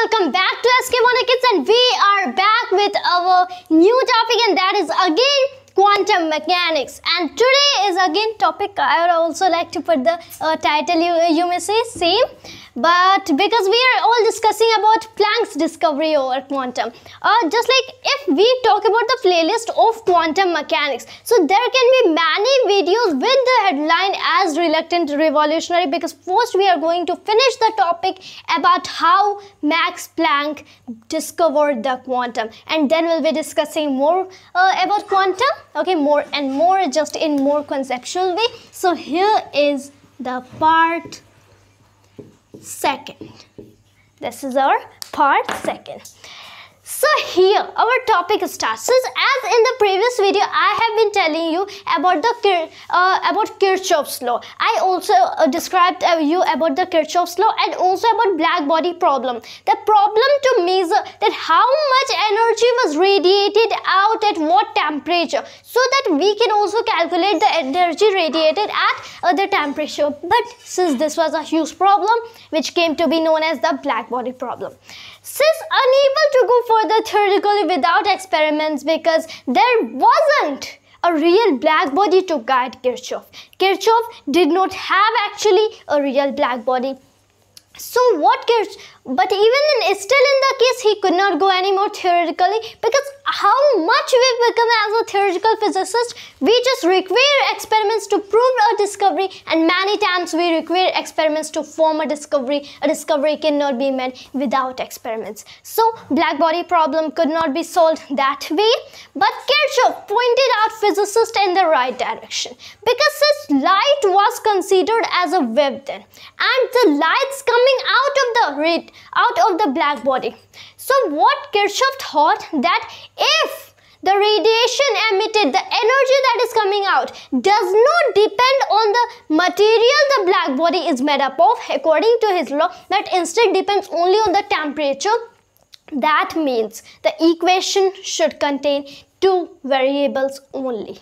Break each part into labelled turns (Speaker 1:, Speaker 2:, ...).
Speaker 1: welcome back to SK1 Kids, and we are back with our new topic, and that is again quantum mechanics. And today is again topic, I would also like to put the title, you may say same, but because we are all discussing about Planck's discovery over quantum, just like if we talk about the playlist of quantum mechanics, so there can be many videos with the headline as reluctant revolutionary, because first we are going to finish the topic about how Max Planck discovered the quantum, and then we'll be discussing more about quantum, okay, more and more, just in more conceptual way. So here is the part second. This is our part second. So here our topic starts. So as in the previous video I have been telling you about Kirchhoff's law. I also described you about the Kirchhoff's law and also about black body problem. The problem to measure that how much energy was radiated out at what temperature, so that we can also calculate the energy radiated at other temperature. But since this was a huge problem which came to be known as the black body problem, since unable to go further theoretically without experiments, because there wasn't a real black body to guide Kirchhoff. Kirchhoff did not have actually a real black body. So but even still in the case, he could not go anymore theoretically, because how much we become as a theoretical physicist, we just require experiments to prove a discovery, and many times we require experiments to form a discovery. A discovery cannot be made without experiments. So black body problem could not be solved that way, but Kirchhoff pointed out physicists in the right direction, because since light was considered as a wave then, and the light's coming out of the black body. So what Kirchhoff thought, that if the radiation emitted, the energy that is coming out, does not depend on the material the black body is made up of, according to his law, that instead depends only on the temperature, that means the equation should contain two variables only.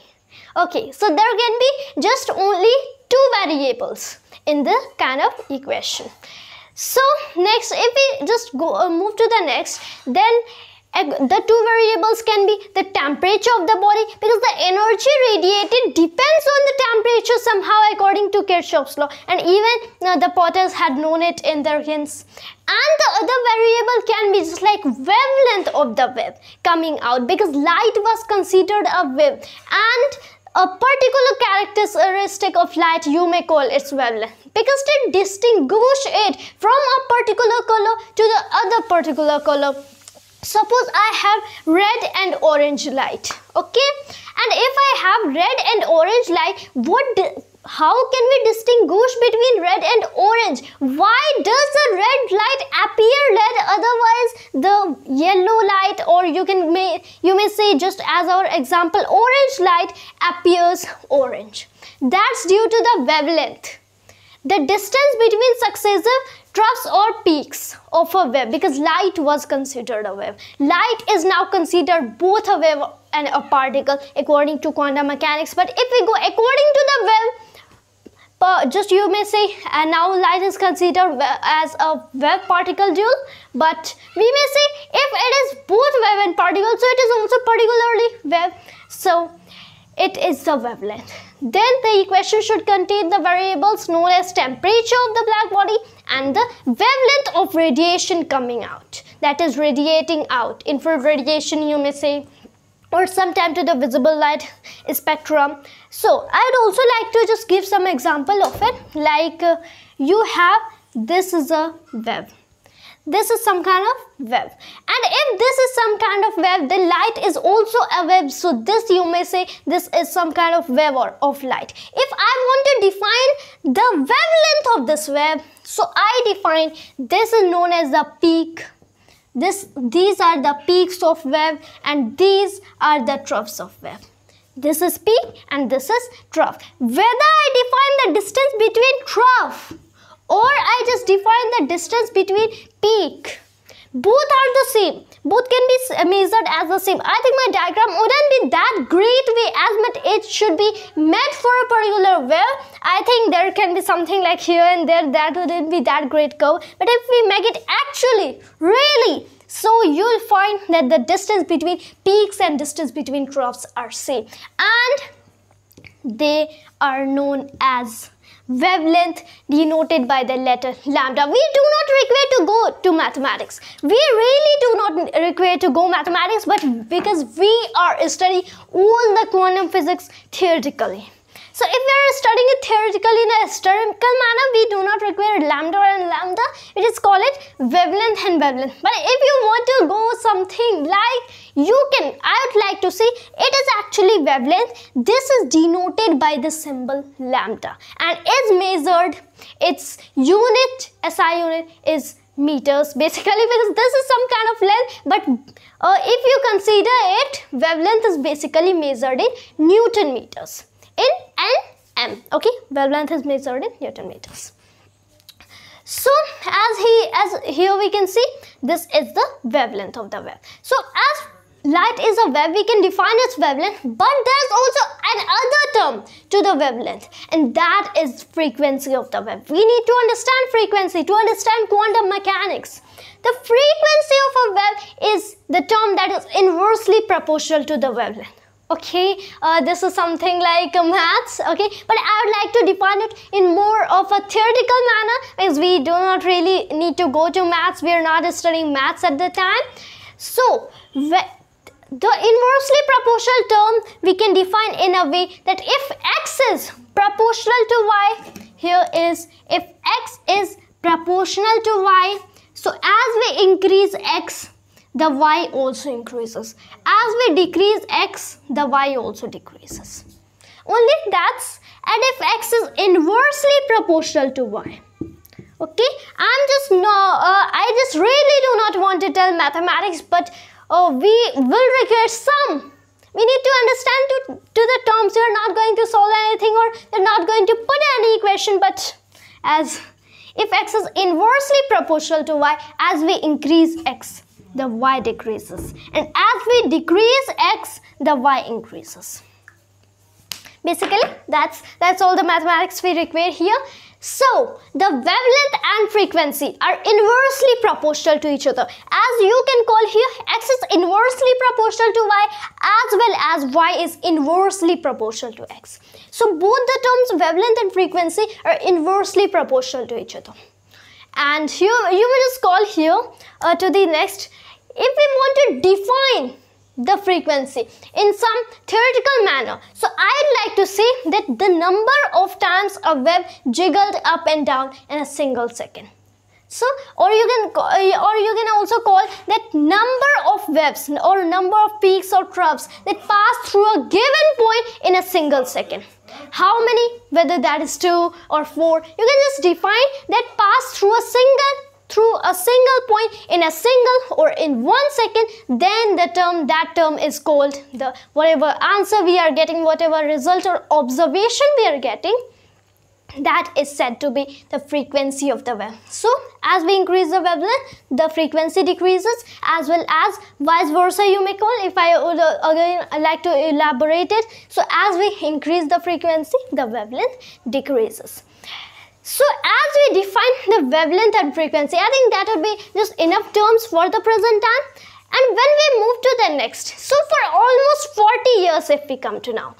Speaker 1: Okay, so there can be just only two variables in the kind of equation. So next, if we just move to the next, then the two variables can be the temperature of the body, because the energy radiated depends on the temperature somehow according to Kirchhoff's law, and even the Potters had known it in their hints. And the other variable can be just like wavelength of the wave coming out, because light was considered a wave, and a particular characteristic of light, you may call its wavelength, because to distinguish it from a particular color to the other particular color. Suppose I have red and orange light, okay, and if I have red and orange light, how can we distinguish between red and orange? Why does the red light appear red, otherwise the yellow light, or you may say, just as our example, orange light appears orange? That's due to the wavelength, the distance between successive troughs or peaks of a wave, because light was considered a wave. Light is now considered both a wave and a particle according to quantum mechanics. But if we go according to the wave, just you may say, and now light is considered as a wave particle dual, but we may say if it is both wave and particle, so it is also particularly wave, so it is the wavelength. Then the equation should contain the variables known as temperature of the black body and the wavelength of radiation coming out, that is radiating out, infrared radiation you may say, or sometime to the visible light spectrum. So I would also like to just give some example of it, like you have, this is a wave, this is some kind of wave, and if this is some kind of wave, the light is also a wave, so this you may say, this is some kind of wave or of light. If I want to define the wavelength of this wave, so I define, this is known as the peak, these are the peaks of wave, and these are the troughs of wave. This is peak and this is trough. Whether I define the distance between trough or I just define the distance between peak, both are the same, both can be measured as the same. I think my diagram wouldn't be that great way as much it should be meant for a particular wave. I think there can be something like here and there, that wouldn't be that great curve. But if we make it actually really, so you'll find that the distance between peaks and distance between troughs are same, and they are known as wavelength, denoted by the letter lambda. We do not require to go to mathematics. We really do not require to go mathematics, but because we are studying all the quantum physics theoretically. So if we are studying it theoretically in a historical manner, we do not require lambda and lambda. It is called it wavelength and wavelength. But if you want to go something like, you can, I would like to say it is actually wavelength. This is denoted by the symbol lambda and is measured, its unit, SI unit is meters basically, because this is some kind of length. But if you consider it, wavelength is basically measured in Newton meters. In Nm, okay, wavelength is measured in Newton meters. So as here we can see, this is the wavelength of the wave. So as light is a wave, we can define its wavelength, but there's also another term to the wavelength, and that is frequency of the wave. We need to understand frequency to understand quantum mechanics. The frequency of a wave is the term that is inversely proportional to the wavelength. Okay, this is something like maths, okay, but I would like to define it in more of a theoretical manner, because we do not really need to go to maths. We are not studying maths at the time. So the inversely proportional term we can define in a way that if x is proportional to y, here is if x is proportional to y, so as we increase x, the y also increases. As we decrease x, the y also decreases. Only that's, and if x is inversely proportional to y. Okay, I just really do not want to tell mathematics, but we will require some. We need to understand to the terms. We are not going to solve anything, or we are not going to put any equation, but as if x is inversely proportional to y, as we increase x, the y decreases, and as we decrease x, the y increases. Basically, that's all the mathematics we require here. So the wavelength and frequency are inversely proportional to each other. As you can call here, x is inversely proportional to y, as well as y is inversely proportional to x. So both the terms wavelength and frequency are inversely proportional to each other. And here you will just call here to the next. If we want to define the frequency in some theoretical manner, so I'd like to say that the number of times a wave jiggled up and down in a single second. So, or you can also call that number of waves or number of peaks or troughs that pass through a given point in a single second. How many? Whether that is 2 or 4, you can just define that pass through a single point in a single or in 1 second, then that term is called the whatever answer we are getting, whatever result or observation we are getting, that is said to be the frequency of the wave. So as we increase the wavelength, the frequency decreases, as well as vice versa you may call, if I would again like to elaborate it. So as we increase the frequency, the wavelength decreases. So as we define the wavelength and frequency, I think that would be just enough terms for the present time. And when we move to the next, so for almost 40 years if we come to now,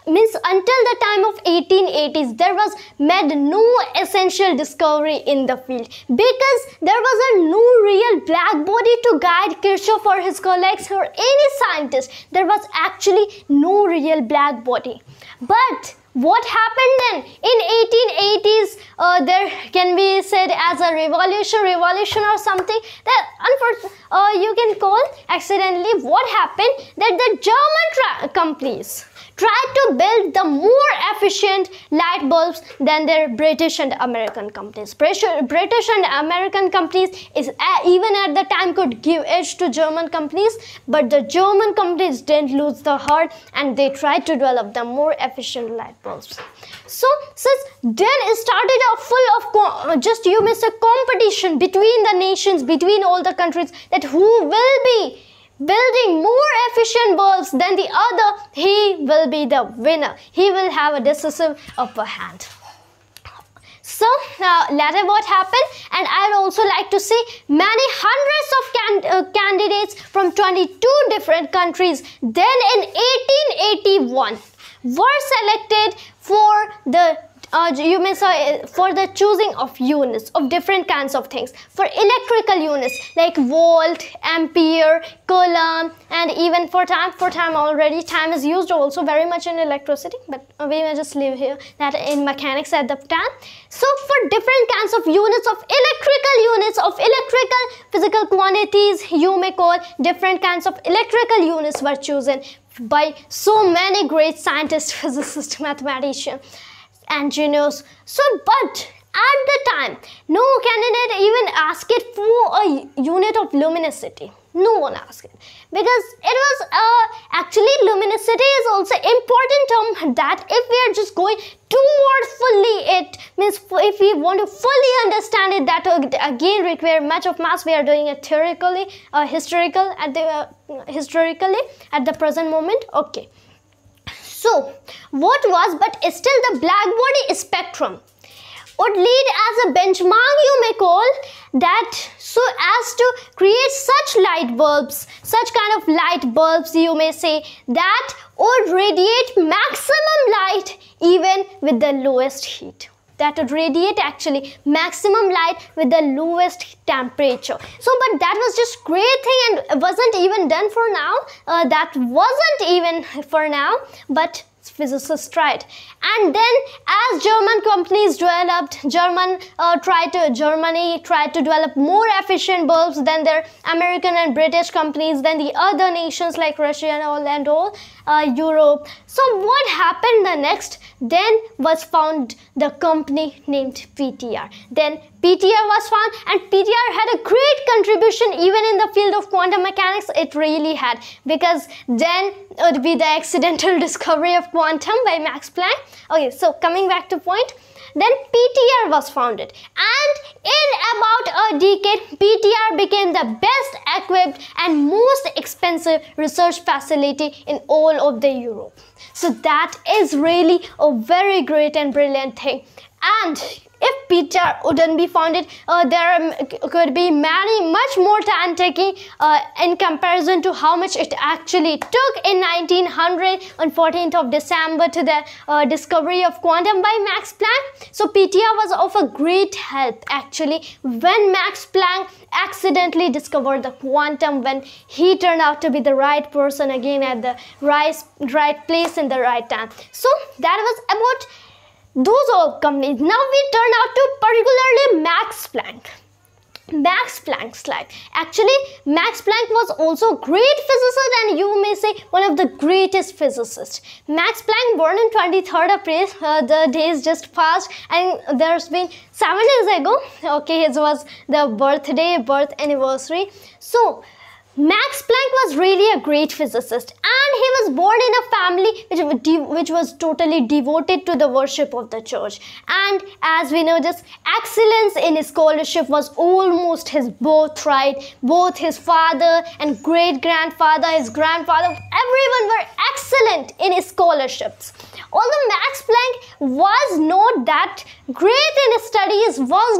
Speaker 1: means until the time of 1880s, there was made no essential discovery in the field, because there was a no real black body to guide Kirchhoff or his colleagues or any scientist. There was actually no real black body. But what happened then? In 1880s, there can be said as a revolution or something, that unfortunately you can call accidentally what happened, that the German companies tried to build the more efficient light bulbs than their British and American companies. British and American companies even at the time could give edge to German companies, but the German companies didn't lose the heart and they tried to develop the more efficient light bulbs. So since then it started a full of just you may say competition between the nations, between all the countries, that who will be building more efficient bulbs than the other, he will be the winner. He will have a decisive upper hand. So later what happened, and I'd also like to see many hundreds of candidates from 22 different countries then in 1881 were selected for the you may say for the choosing of units of different kinds of things, for electrical units like volt, ampere, coulomb, and even for time already. Time is used also very much in electricity, but we may just leave here that in mechanics at the time. So for different kinds of units of electrical physical quantities, you may call different kinds of electrical units were chosen by so many great scientists, physicists, mathematicians, engineers. So but at the time no candidate even asked it for a unit of luminosity. No one asked it, because it was actually luminosity is also important term, that if we are just going toward fully, it means if we want to fully understand it, that again require much of maths. We are doing it theoretically, historically at the present moment. Okay. So, what was, but still the black body spectrum would lead as a benchmark, you may call that, so as to create such light bulbs, such kind of light bulbs, you may say, that would radiate maximum light even with the lowest heat. That would radiate actually maximum light with the lowest temperature. So, but that was just great thing and wasn't even done for now. That wasn't even for now, but physicists tried. And then as German companies developed, Germany tried to develop more efficient bulbs than their American and British companies, than the other nations like Russia and all Europe. So what happened the next? Then was found the company named PTR. Then PTR was found, and PTR had a great contribution even in the field of quantum mechanics. It really had, because then it would be the accidental discovery of quantum by Max Planck. Okay, so coming back to point, then PTR was founded, and in about a decade PTR became the best equipped and most expensive research facility in all of the Europe. So that is really a very great and brilliant thing. And if PTR wouldn't be founded, there could be much more time taking in comparison to how much it actually took in 1900 on 14th of December to the discovery of quantum by Max Planck. So PTR was of a great help actually when Max Planck accidentally discovered the quantum, when he turned out to be the right person again at the right place in the right time. So that was about those all companies. Now we turn out to particularly Max Planck. Max Planck's life. Actually, Max Planck was also a great physicist, and you may say one of the greatest physicists. Max Planck, born on 23rd April, the days just passed, and there's been 7 days ago. Okay, it was the birth anniversary. So Max Planck was really a great physicist, and he was born in a family which was totally devoted to the worship of the church. And as we know, this excellence in scholarship was almost his birthright. Both his father and great-grandfather, his grandfather, everyone were excellent in scholarships. Although Max Planck was not that great in studies, was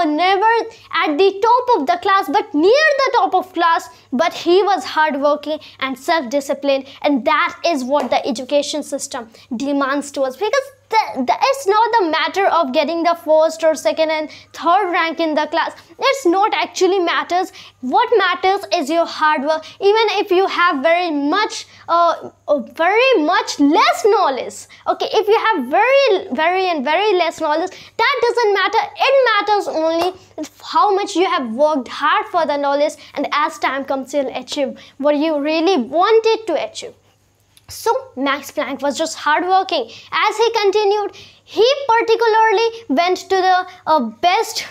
Speaker 1: never at the top of the class, but near the top of class, but he was hardworking and self-disciplined, and that is what the education system demands to us, because it's not the matter of getting the first or second and third rank in the class. It's not actually matters. What matters is your hard work. Even if you have very much less knowledge, okay, if you have very less knowledge, that doesn't matter. It matters only how much you have worked hard for the knowledge, and as time comes you'll achieve what you really wanted to achieve. So Max Planck was just hardworking. As he continued, he particularly went to the best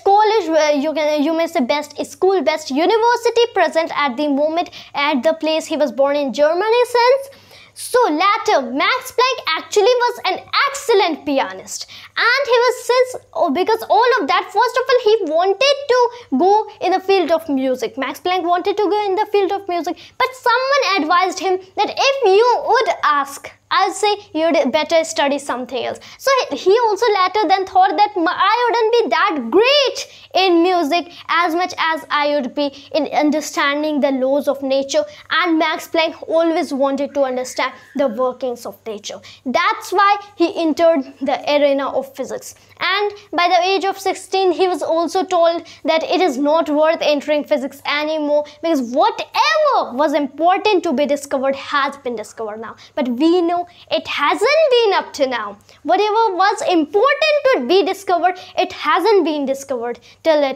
Speaker 1: college, you may say best school, best university present at the moment at the place he was born in Germany since. So later, Max Planck actually was an excellent pianist, and he was because all of that, first of all, he wanted to go in the field of music. Max Planck wanted to go in the field of music, but someone advised him that if you would ask, I'll say you'd better study something else. So he also later then thought that I wouldn't be that great in music as much as I would be in understanding the laws of nature, and Max Planck always wanted to understand the workings of nature. That's why he entered the arena of physics. And by the age of 16, he was also told that it is not worth entering physics anymore, because whatever was important to be discovered has been discovered now. But we know it hasn't been up to now. Whatever was important to be discovered, it hasn't been discovered till the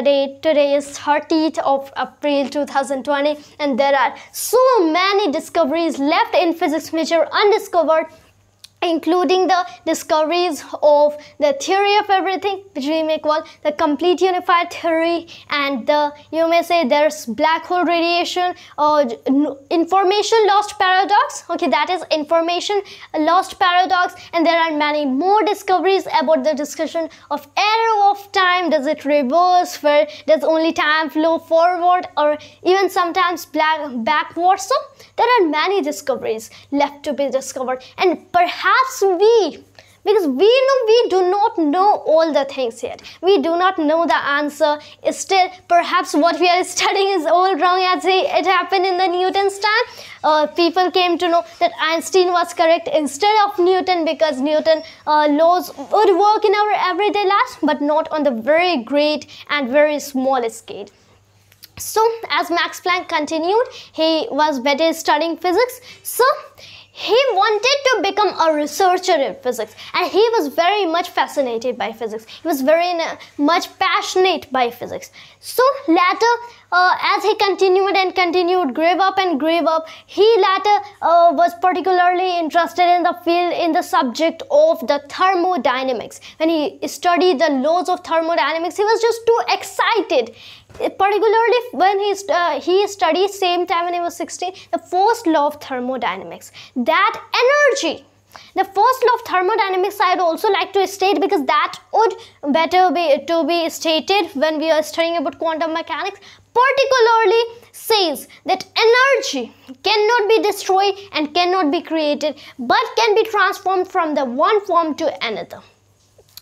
Speaker 1: date. Today is 30th of April 2020, and there are so many discoveries left in physics which are undiscovered, including the discoveries of the theory of everything, which we may call the complete unified theory, and you may say there's black hole radiation or information lost paradox. Okay, that is information lost paradox. And there are many more discoveries about the discussion of arrow of time. Does it reverse, where does only time flow forward, or even sometimes backwards? So there are many discoveries left to be discovered, and perhaps because we do not know all the things yet. We do not know the answer. Still, perhaps what we are studying is all wrong, as it happened in the Newton's time. People came to know that Einstein was correct instead of Newton, because Newton laws would work in our everyday lives, but not on the very great and very small scale. So as Max Planck continued, he was better studying physics. So he wanted to become a researcher in physics, and he was very much fascinated by physics. He was very much passionate by physics. So later, as he continued, grew up, he later was particularly interested in the subject of the thermodynamics. When he studied the laws of thermodynamics, he was just too excited. Particularly when he studied same time when he was 16, the first law of thermodynamics, that energy. The first law of thermodynamics I would also like to state, because that would better be stated when we are studying about quantum mechanics, particularly says that energy cannot be destroyed and cannot be created, but can be transformed from the one form to another.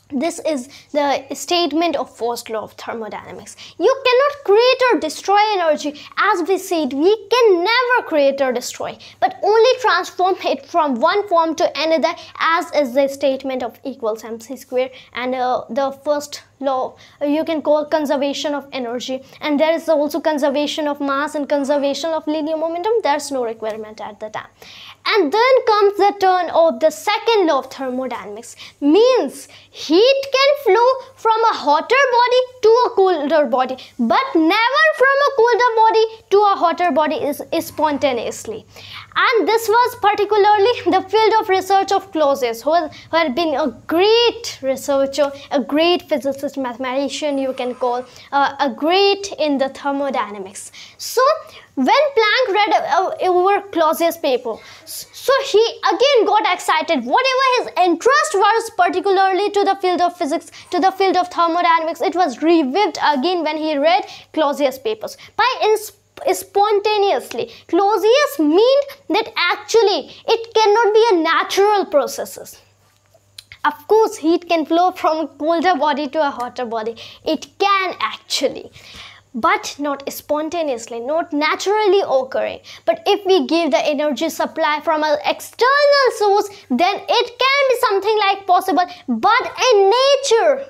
Speaker 1: This is the statement of first law of thermodynamics. You cannot create or destroy energy. As we said, we can never create or destroy, but only transform it from one form to another, as is the statement of E equals mc square, and the first law you can call conservation of energy. And there is also conservation of mass and conservation of linear momentum. There's no requirement at the time. And then comes the turn of the second law of thermodynamics, means heat can flow from a hotter body to a colder body, but never from a colder body to a hotter body is spontaneously. And this was particularly the field of research of Clausius, who had been a great researcher, a great physicist, mathematician, you can call, a great in the thermodynamics. So when Planck read over Clausius' paper, so he again got excited. Whatever his interest was, particularly to the field of physics, to the field of thermodynamics, it was revived again when he read Clausius' papers. Spontaneously, Clausius meant that actually it cannot be a natural process. Of course, heat can flow from a colder body to a hotter body. It can actually, but not spontaneously, not naturally occurring. But if we give the energy supply from an external source, then it can be something like possible. But in nature,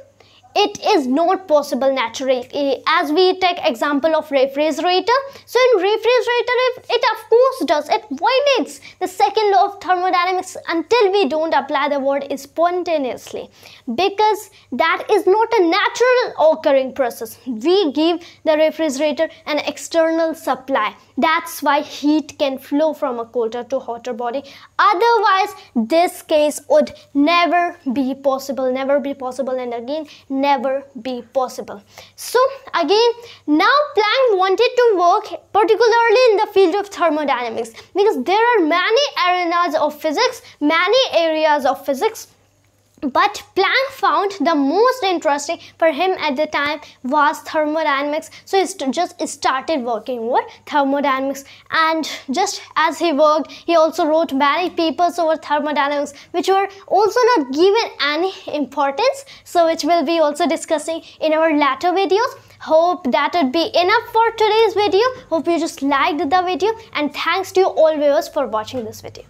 Speaker 1: it is not possible naturally. As we take example of refrigerator, so in refrigerator it of course does, it violates the second law of thermodynamics until we don't apply the word spontaneously, because that is not a natural occurring process. We give the refrigerator an external supply. That's why heat can flow from a colder to hotter body. Otherwise, this case would never be possible, and again, never be possible. So again, now Planck wanted to work particularly in the field of thermodynamics, because there are many arenas of physics, many areas of physics, but Planck found the most interesting for him at the time was thermodynamics. So he just started working over thermodynamics, and just as he worked, he also wrote many papers over thermodynamics which were also not given any importance, so which we'll be also discussing in our later videos. Hope that would be enough for today's video. Hope you just liked the video, and thanks to you all viewers for watching this video.